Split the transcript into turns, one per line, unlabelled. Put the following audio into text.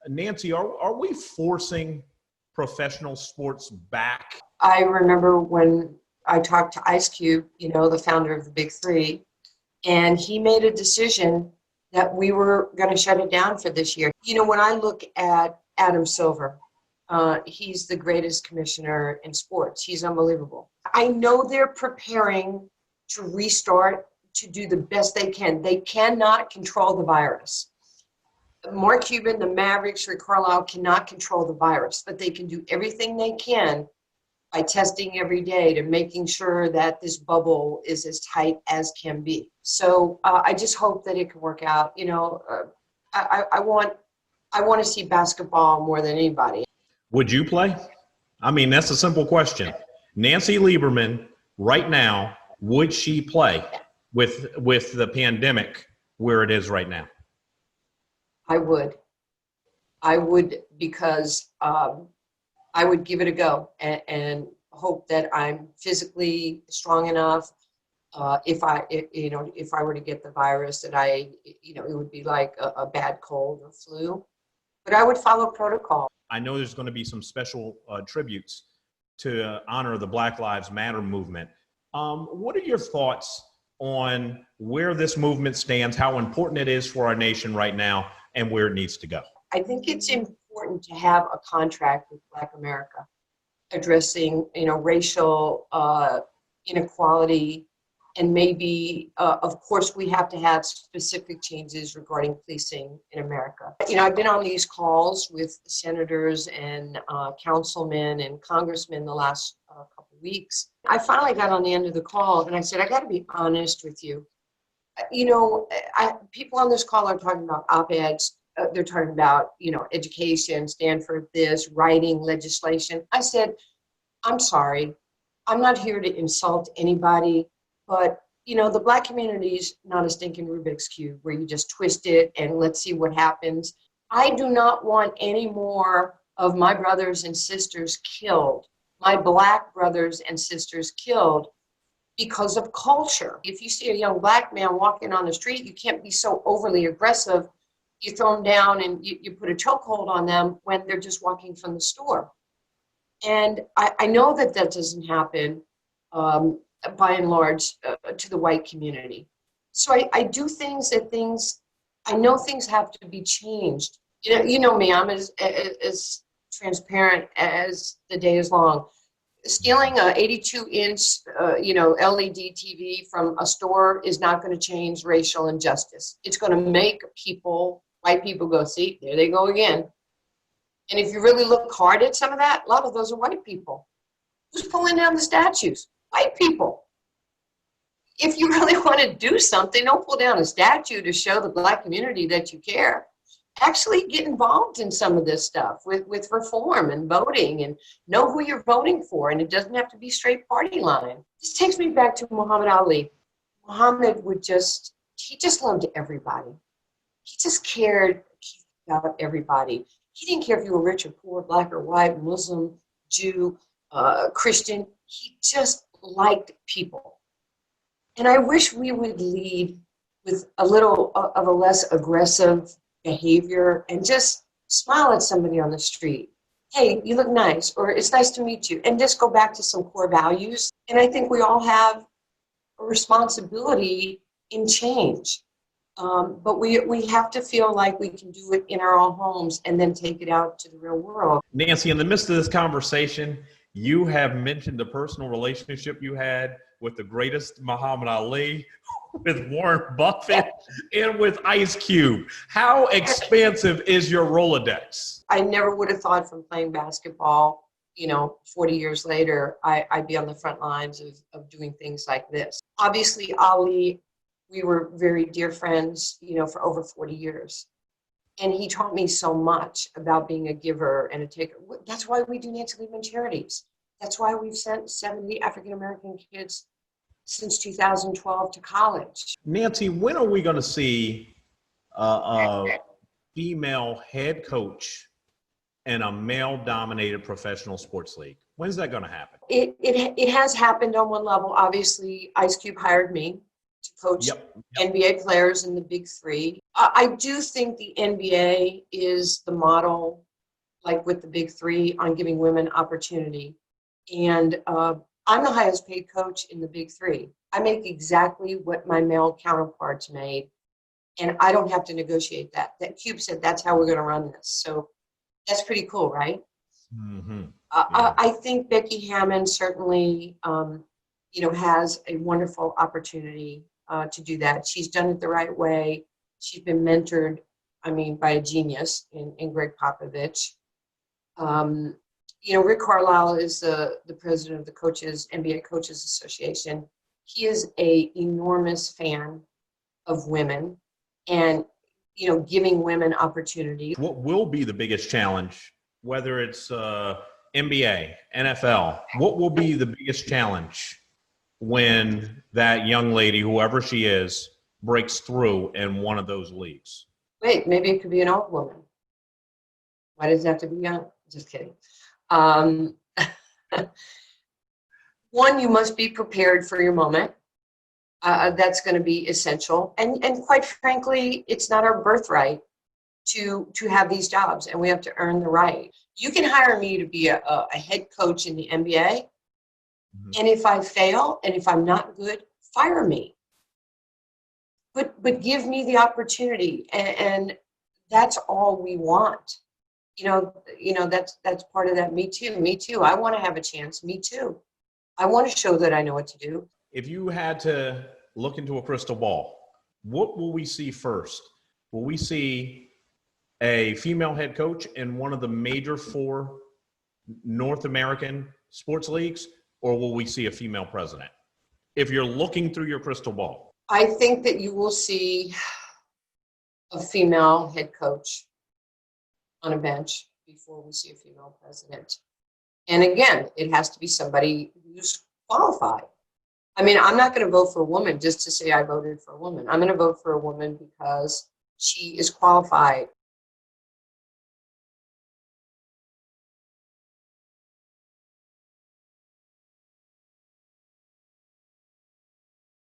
Nancy, are we forcing professional sports back?
I remember when I talked to Ice Cube, the founder of the Big Three, and he made a decision that we were going to shut it down for this year. When I look at Adam Silver, he's the greatest commissioner in sports. He's unbelievable. I know they're preparing to restart, to do the best they can. They cannot control the virus. Mark Cuban, the Mavericks, Rick Carlisle cannot control the virus, but they can do everything they can by testing every day to making sure that this bubble is as tight as can be. So I just hope that it can work out. I want to see basketball more than anybody.
Would you play? I mean, that's a simple question. Nancy Lieberman, right now, would she play with the pandemic where it is right now?
I would because I would give it a go and hope that I'm physically strong enough. If I were to get the virus, that it would be like a bad cold or flu, but I would follow protocol.
I know there's going to be some special tributes to honor the Black Lives Matter movement. What are your thoughts on where this movement stands, how important it is for our nation right now, and where it needs to go?
I think it's important to have a contract with Black America addressing, racial inequality, and maybe, of course, we have to have specific changes regarding policing in America. I've been on these calls with senators and councilmen and congressmen the last couple of weeks. I finally got on the end of the call and I said, I got to be honest with you. People on this call are talking about op-eds. They're talking about, education, Stanford this, writing legislation. I said, I'm sorry. I'm not here to insult anybody, but, the Black community is not a stinking Rubik's Cube where you just twist it and let's see what happens. I do not want any more of my brothers and sisters killed, my Black brothers and sisters killed because of culture. If you see a young Black man walking on the street, you can't be so overly aggressive. You throw them down and you put a chokehold on them when they're just walking from the store. And I know that doesn't happen by and large to the white community. So I do I know things have to be changed. You know me, I'm as transparent as the day is long. Stealing a 82-inch, LED TV from a store is not going to change racial injustice. It's going to make white people go, see, there they go again. And if you really look hard at some of that, a lot of those are white people. Who's pulling down the statues? White people. If you really want to do something, don't pull down a statue to show the Black community that you care. Actually get involved in some of this stuff with reform and voting and know who you're voting for. And it doesn't have to be straight party line. This takes me back to Muhammad Ali. Muhammad he just loved everybody. He just cared about everybody. He didn't care if you were rich or poor, Black or white, Muslim, Jew, Christian. He just liked people. And I wish we would lead with a little of a less aggressive behavior and just smile at somebody on the street. Hey, you look nice, or it's nice to meet you. And just go back to some core values. And I think we all have a responsibility in change. But we have to feel like we can do it in our own homes and then take it out to the real world.
Nancy, in the midst of this conversation, you have mentioned the personal relationship you had with the greatest Muhammad Ali, with Warren Buffett, and with Ice Cube. How expansive is your Rolodex?
I never would have thought from playing basketball, 40 years later, I'd be on the front lines of doing things like this. Obviously, Ali, we were very dear friends, for over 40 years. And he taught me so much about being a giver and a taker. That's why we do Nancy Lieberman charities. That's why we've sent 70 African-American kids since 2012 to college.
Nancy, when are we going to see a female head coach in a male-dominated professional sports league? When's that going to happen?
It has happened on one level. Obviously, Ice Cube hired me. to coach
Yep.
NBA players in the big three. I do think the NBA is the model, like with the big three, on giving women opportunity. And I'm the highest paid coach in the big three. I make exactly what my male counterparts made, and I don't have to negotiate that. That Cube said that's how we're going to run this. So that's pretty cool, right?
Mm-hmm.
I think Becky Hammond certainly, has a wonderful opportunity to do that. She's done it the right way. She's been mentored, by a genius in Greg Popovich. Rick Carlisle is the president of the NBA Coaches Association. He is an enormous fan of women and, giving women opportunity.
What will be the biggest challenge, whether it's NBA, NFL? What will be the biggest challenge when that young lady, whoever she is, breaks through in one of those leagues?
Wait, maybe it could be an old woman. Why does it have to be young? Just kidding. One, you must be prepared for your moment. That's going to be essential. And quite frankly, it's not our birthright to have these jobs, and we have to earn the right. You can hire me to be a head coach in the NBA, and if I fail and if I'm not good, fire me. But give me the opportunity, and that's all we want. That's part of that. Me too. I want to have a chance. Me too. I want to show that I know what to do.
If you had to look into a crystal ball, what will we see first? Will we see a female head coach in one of the major 4 North American sports leagues, or will we see a female president? If you're looking through your crystal ball.
I think that you will see a female head coach on a bench before we see a female president. And again, it has to be somebody who's qualified. I'm not going to vote for a woman just to say I voted for a woman. I'm going to vote for a woman because she is qualified.